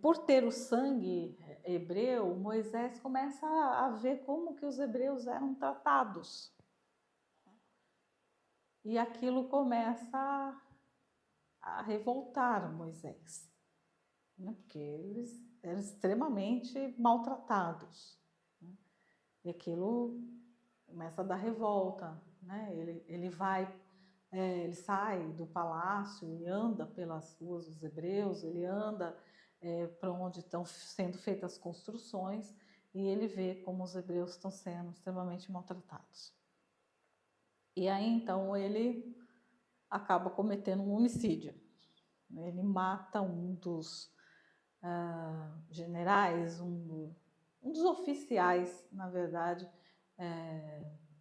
por ter o sangue hebreu, Moisés começa a ver como que os hebreus eram tratados. E aquilo começa a revoltar Moisés, né? Porque eles eram extremamente maltratados, né? E aquilo começa a dar revolta, né? Ele sai do palácio e anda pelas ruas dos hebreus, ele anda para onde estão sendo feitas as construções e ele vê como os hebreus estão sendo extremamente maltratados. E aí então ele acaba cometendo um homicídio. Ele mata um dos generais, um dos oficiais, na verdade,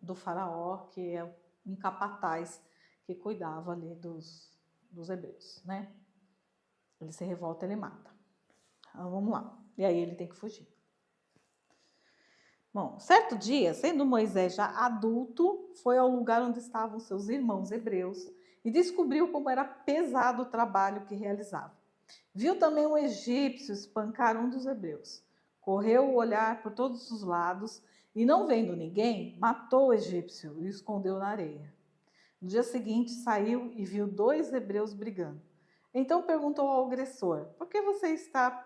do faraó, que é um capataz que cuidava ali dos hebreus, né? Ele se revolta, ele mata. Então, vamos lá. E aí ele tem que fugir. Bom, certo dia, sendo Moisés já adulto, foi ao lugar onde estavam seus irmãos hebreus e descobriu como era pesado o trabalho que realizava. Viu também um egípcio espancar um dos hebreus. Correu o olhar por todos os lados e, não vendo ninguém, matou o egípcio e o escondeu na areia. No dia seguinte, saiu e viu 2 hebreus brigando. Então perguntou ao agressor: por que você está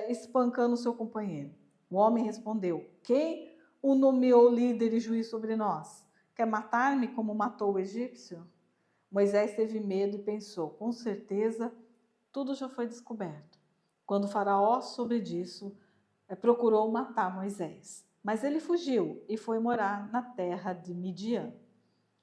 espancando seu companheiro? O homem respondeu: quem o nomeou líder e juiz sobre nós? Quer matar-me como matou o egípcio? Moisés teve medo e pensou: com certeza tudo já foi descoberto. Quando o faraó soube disso, procurou matar Moisés. Mas ele fugiu e foi morar na terra de Midian.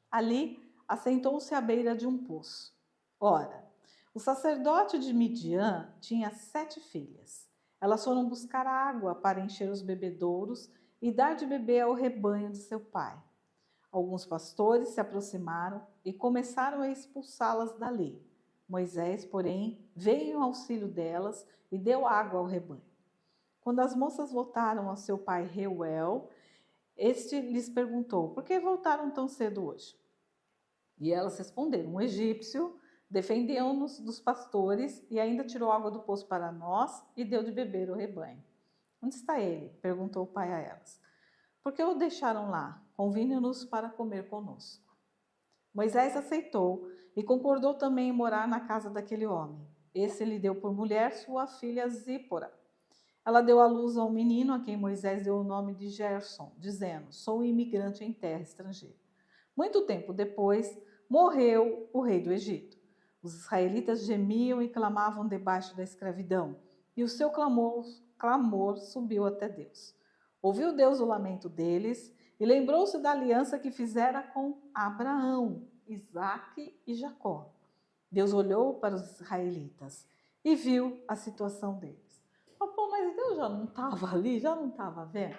Ali, assentou-se à beira de um poço. Ora, o sacerdote de Midian tinha 7 filhas. Elas foram buscar água para encher os bebedouros e dar de beber ao rebanho de seu pai. Alguns pastores se aproximaram e começaram a expulsá-las dali. Moisés, porém, veio em auxílio delas e deu água ao rebanho. Quando as moças voltaram ao seu pai Reuel, este lhes perguntou: por que voltaram tão cedo hoje? E elas responderam: um egípcio defendeu-nos dos pastores e ainda tirou água do poço para nós e deu de beber ao rebanho. Onde está ele? Perguntou o pai a elas. Por que o deixaram lá? Convine-nos para comer conosco. Moisés aceitou e concordou também em morar na casa daquele homem. Esse lhe deu por mulher sua filha Zípora. Ela deu à luz a um menino a quem Moisés deu o nome de Gerson, dizendo: sou imigrante em terra estrangeira. Muito tempo depois, morreu o rei do Egito. Os israelitas gemiam e clamavam debaixo da escravidão, e o seu clamor subiu até Deus. Ouviu Deus o lamento deles e lembrou-se da aliança que fizera com Abraão, Isaque e Jacó. Deus olhou para os israelitas e viu a situação deles. Pô, mas Deus já não estava ali, já não estava vendo?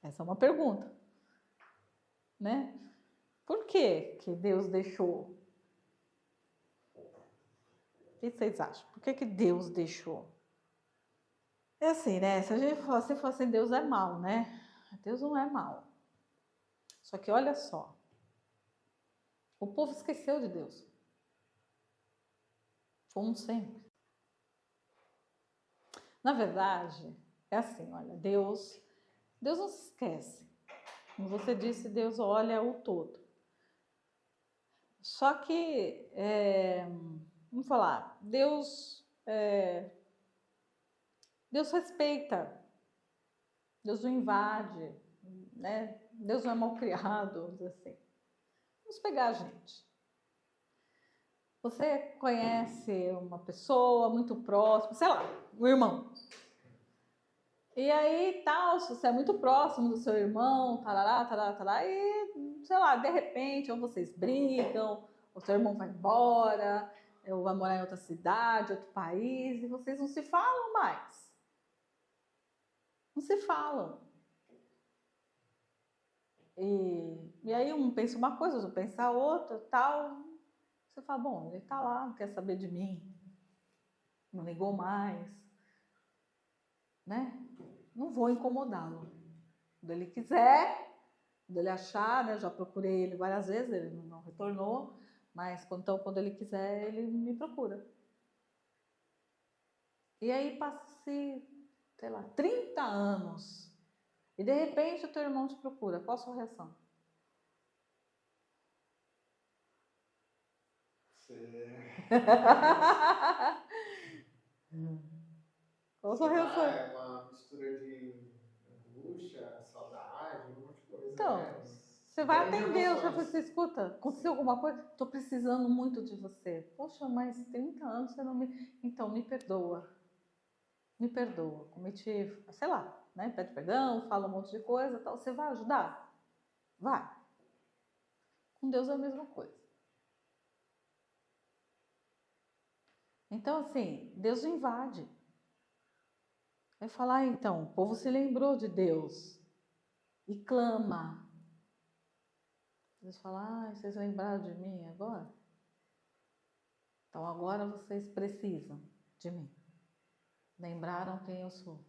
Essa é uma pergunta, né? Por que Deus deixou? O que vocês acham? Por que Deus deixou? É assim, né? Se a gente for assim, Deus é mau, né? Deus não é mau. Só que olha só, o povo esqueceu de Deus. Como sempre. Na verdade, é assim, olha, Deus não se esquece. Como você disse, Deus olha o todo. Só que, vamos falar, Deus respeita, Deus não invade, né? Deus não é mal criado, vamos dizer assim. Vamos pegar a gente. Você conhece uma pessoa muito próxima, sei lá, um irmão. E aí, tal, se você é muito próximo do seu irmão, tarará, tarará, tarará, e, sei lá, de repente, ou vocês brigam, o seu irmão vai embora, ou vai morar em outra cidade, outro país, e vocês não se falam mais. Não se falam. E aí um pensa uma coisa, outro pensa outra, tal. Você fala, bom, ele tá lá, não quer saber de mim, não ligou mais, né? Não vou incomodá-lo. Quando ele quiser, quando ele achar, né? Já procurei ele várias vezes, ele não retornou, mas então quando ele quiser, ele me procura. E aí passa-se, sei lá, 30 anos. E de repente o teu irmão te procura. Qual a sua reação? Qual a sua reação? É uma mistura de angústia, saudade, um monte de coisa, Então, né? você vai Grandes atender, você vai emoções. fazer, escuta, aconteceu alguma coisa? Estou precisando muito de você. Poxa, mas 30 anos você não me... Então, me perdoa. Me perdoa. Cometi, sei lá, né? Pede perdão, fala um monte de coisa, tal. Você vai ajudar? Vai. Com Deus é a mesma coisa. Então, assim, Deus invade. Vai falar, então, o povo se lembrou de Deus e clama. Deus fala, vocês lembraram de mim agora? Então agora vocês precisam de mim. Lembraram quem eu sou.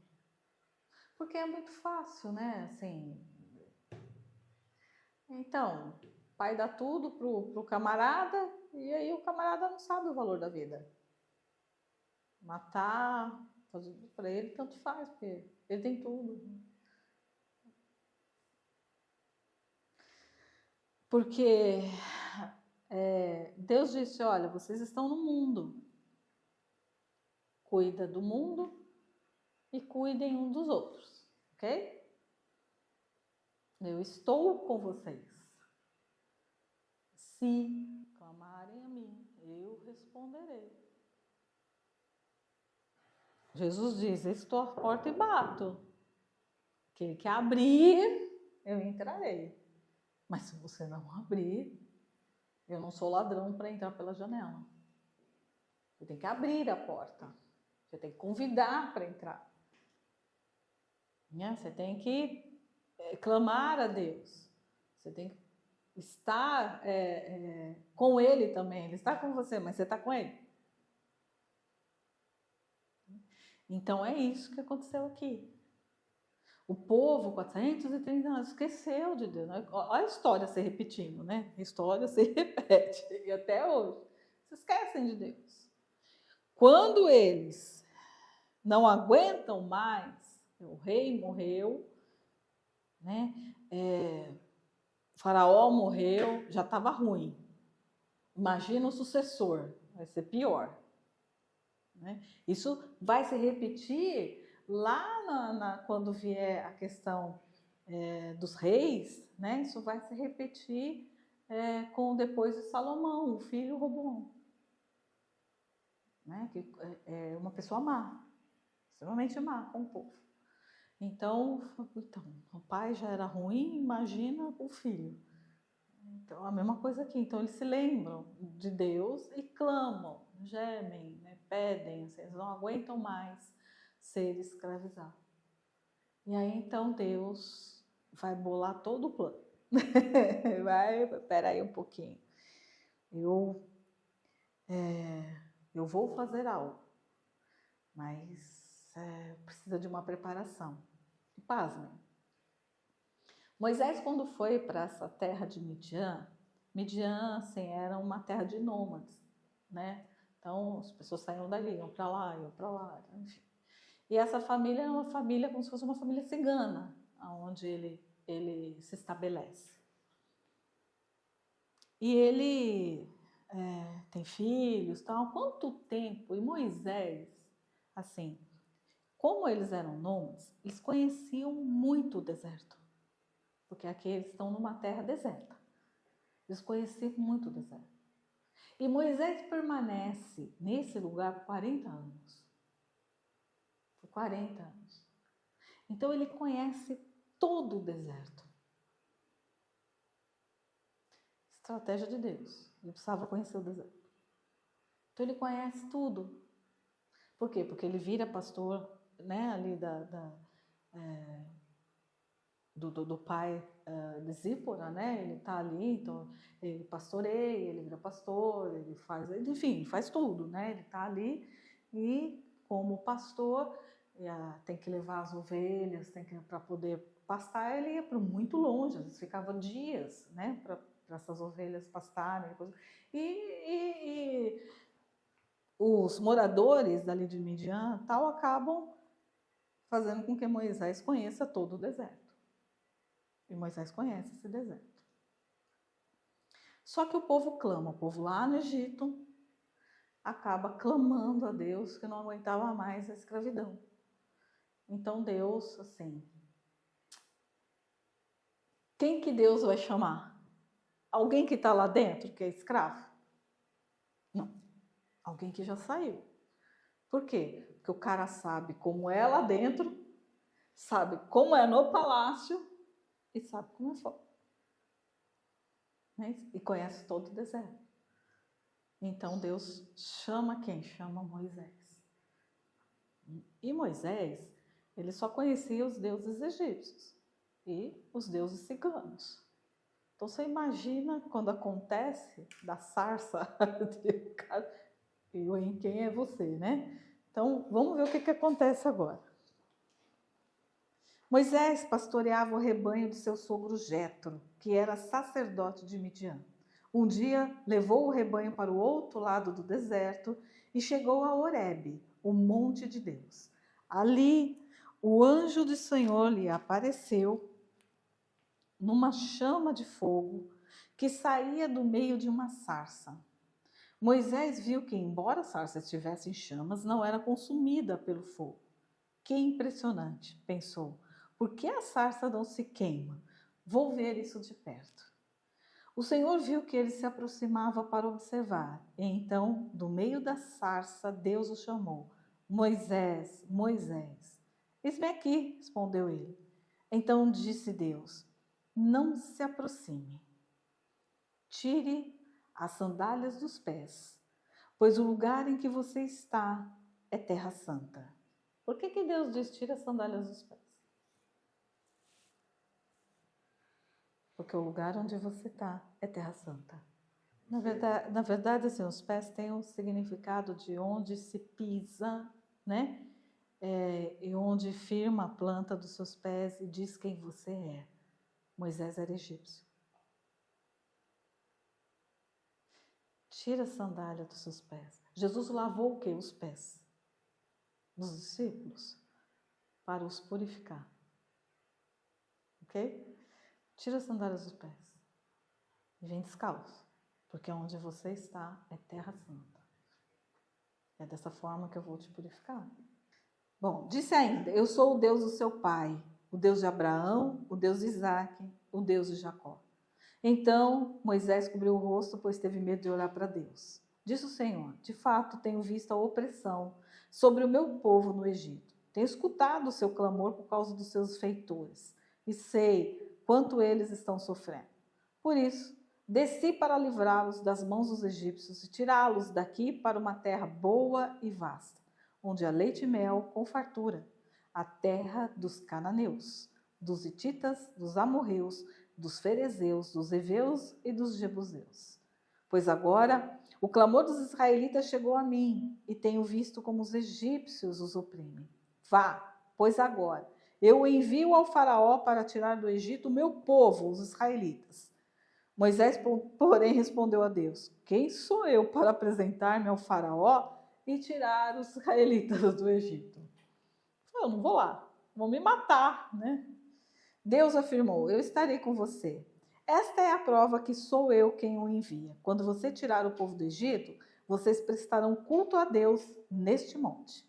Porque é muito fácil, né? Assim, então, o pai dá tudo pro camarada e aí o camarada não sabe o valor da vida. Matar, fazer tudo pra ele, tanto faz, porque ele tem tudo. Porque Deus disse, olha, vocês estão no mundo. Cuida do mundo e cuidem um dos outros, ok? Eu estou com vocês. Se clamarem a mim, eu responderei. Jesus diz, estou à porta e bato. Aquele que abrir, eu entrarei. Mas se você não abrir, eu não sou ladrão para entrar pela janela. Você tem que abrir a porta. Você tem que convidar para entrar. Você tem que clamar a Deus. Você tem que estar com Ele também. Ele está com você, mas você está com Ele. Então é isso que aconteceu aqui. O povo, 430 anos, esqueceu de Deus. Olha a história se repetindo, né? A história se repete. E até hoje. Se esquecem de Deus. Quando eles não aguentam mais, o rei morreu, né? O faraó morreu, já estava ruim. Imagina o sucessor, vai ser pior. Né? Isso vai se repetir lá quando vier a questão dos reis, né? Isso vai se repetir com depois de Salomão, o filho Roboão, né? Que é uma pessoa má, extremamente má com o povo. Então, o pai já era ruim, imagina o filho. Então, a mesma coisa aqui. Então, eles se lembram de Deus e clamam, gemem, né? Pedem, assim, eles não aguentam mais ser escravizados. E aí, então, Deus vai bolar todo o plano. Espera aí um pouquinho. Eu vou fazer algo, mas precisa de uma preparação. E pasmem. Moisés, quando foi para essa terra de Midian, assim, era uma terra de nômades, né? Então, as pessoas saíam dali, iam para lá, enfim. E essa família era uma família como se fosse uma família cigana, onde ele se estabelece. E ele tem filhos, tal. Quanto tempo? E Moisés, assim, como eles eram nômades, eles conheciam muito o deserto. Porque aqui eles estão numa terra deserta. Eles conheciam muito o deserto. E Moisés permanece nesse lugar por 40 anos. Por 40 anos. Então ele conhece todo o deserto. Estratégia de Deus. Ele precisava conhecer o deserto. Então ele conhece tudo. Por quê? Porque ele vira pastor, né, ali do pai de Zípora, né? Ele tá ali, então ele pastoreia, ele vira pastor, ele faz, enfim, faz tudo, né? Ele tá ali e como pastor tem que levar as ovelhas, para poder pastar, ele ia para muito longe, às vezes ficava dias, né? Para essas ovelhas pastarem. E os moradores dali de Midian tal acabam fazendo com que Moisés conheça todo o deserto. E Moisés conhece esse deserto. Só que o povo clama, o povo lá no Egito acaba clamando a Deus que não aguentava mais a escravidão. Então Deus, assim, quem que Deus vai chamar? Alguém que está lá dentro, que é escravo? Não, alguém que já saiu. Por quê? Porque o cara sabe como é lá dentro, sabe como é no palácio e sabe como é fora. E conhece todo o deserto. Então Deus chama quem? Chama Moisés. E Moisés, ele só conhecia os deuses egípcios e os deuses ciganos. Então você imagina quando acontece da sarça e em quem é você, né? Então vamos ver o que acontece agora. Moisés pastoreava o rebanho de seu sogro Jetro, que era sacerdote de Midian. Um dia levou o rebanho para o outro lado do deserto e chegou a Horebe, o monte de Deus. Ali, o anjo do Senhor lhe apareceu numa chama de fogo que saía do meio de uma sarça. Moisés viu que, embora a sarça estivesse em chamas, não era consumida pelo fogo. Que impressionante, pensou. Por que a sarça não se queima? Vou ver isso de perto. O Senhor viu que ele se aproximava para observar, e então, do meio da sarça, Deus o chamou. Moisés, Moisés. Eis-me aqui, respondeu ele. Então disse Deus, não se aproxime. Tire as sandálias dos pés, pois o lugar em que você está é terra santa. Por que Deus diz tira as sandálias dos pés? Porque o lugar onde você está é terra santa. Na verdade, assim, os pés têm um significado de onde se pisa, né? E onde firma a planta dos seus pés e diz quem você é. Moisés era egípcio. Tira a sandália dos seus pés. Jesus lavou o quê? Os pés dos discípulos para os purificar. Ok? Tira as sandálias dos pés e vem descalço, porque onde você está é terra santa. É dessa forma que eu vou te purificar. Bom, disse ainda, eu sou o Deus do seu pai, o Deus de Abraão, o Deus de Isaque, o Deus de Jacó. Então Moisés cobriu o rosto, pois teve medo de olhar para Deus. Disse o Senhor, de fato tenho visto a opressão sobre o meu povo no Egito. Tenho escutado o seu clamor por causa dos seus feitores e sei quanto eles estão sofrendo. Por isso, desci para livrá-los das mãos dos egípcios e tirá-los daqui para uma terra boa e vasta, onde há leite e mel com fartura, a terra dos cananeus, dos hititas, dos amorreus, dos ferezeus, dos heveus e dos jebuseus. Pois agora o clamor dos israelitas chegou a mim e tenho visto como os egípcios os oprimem. Vá, pois agora eu envio ao faraó para tirar do Egito o meu povo, os israelitas. Moisés, porém, respondeu a Deus, quem sou eu para apresentar-me ao faraó e tirar os israelitas do Egito? Eu não vou lá, vão me matar, né? Deus afirmou, eu estarei com você. Esta é a prova que sou eu quem o envia. Quando você tirar o povo do Egito, vocês prestarão culto a Deus neste monte.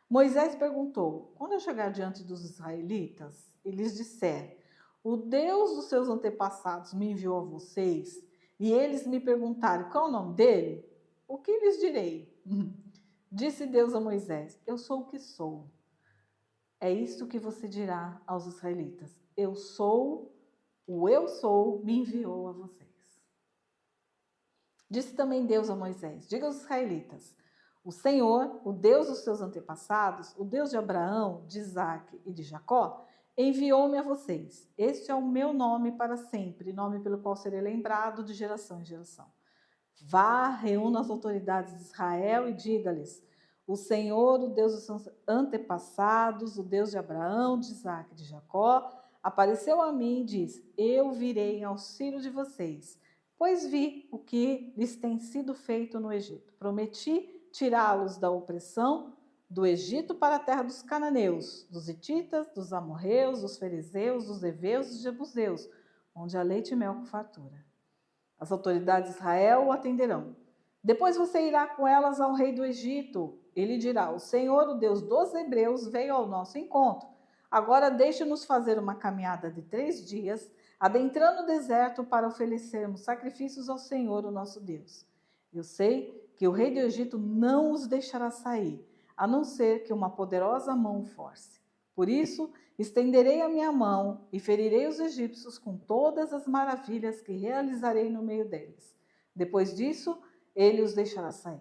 Moisés perguntou, quando eu chegar diante dos israelitas e lhes disser, o Deus dos seus antepassados me enviou a vocês, e eles me perguntarem qual é o nome dele, o que lhes direi? Disse Deus a Moisés, eu sou o que sou. É isto que você dirá aos israelitas, eu sou, me enviou a vocês. Disse também Deus a Moisés, diga aos israelitas, o Senhor, o Deus dos seus antepassados, o Deus de Abraão, de Isaque e de Jacó, enviou-me a vocês. Este é o meu nome para sempre, nome pelo qual serei lembrado de geração em geração. Vá, reúna as autoridades de Israel e diga-lhes, o Senhor, o Deus dos seus antepassados, o Deus de Abraão, de Isaque e de Jacó, apareceu a mim e disse, eu virei em auxílio de vocês, pois vi o que lhes tem sido feito no Egito. Prometi tirá-los da opressão do Egito para a terra dos cananeus, dos hititas, dos amorreus, dos fariseus, dos heveus e dos jebuseus, onde há leite e mel com fartura. As autoridades de Israel o atenderão. Depois você irá com elas ao rei do Egito. Ele dirá: o Senhor, o Deus dos hebreus, veio ao nosso encontro. Agora deixe-nos fazer uma caminhada de 3 dias, adentrando o deserto para oferecermos sacrifícios ao Senhor, o nosso Deus. Eu sei que o rei do Egito não os deixará sair, a não ser que uma poderosa mão o force. Por isso, estenderei a minha mão e ferirei os egípcios com todas as maravilhas que realizarei no meio deles. Depois disso, ele os deixará sair.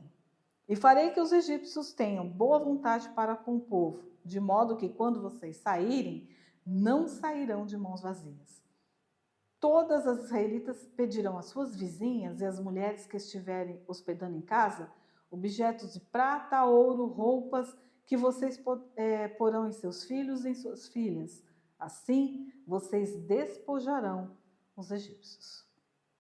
E farei que os egípcios tenham boa vontade para com o povo, de modo que quando vocês saírem, não sairão de mãos vazias. Todas as israelitas pedirão às suas vizinhas e às mulheres que estiverem hospedando em casa objetos de prata, ouro, roupas que vocês porão em seus filhos e em suas filhas. Assim, vocês despojarão os egípcios.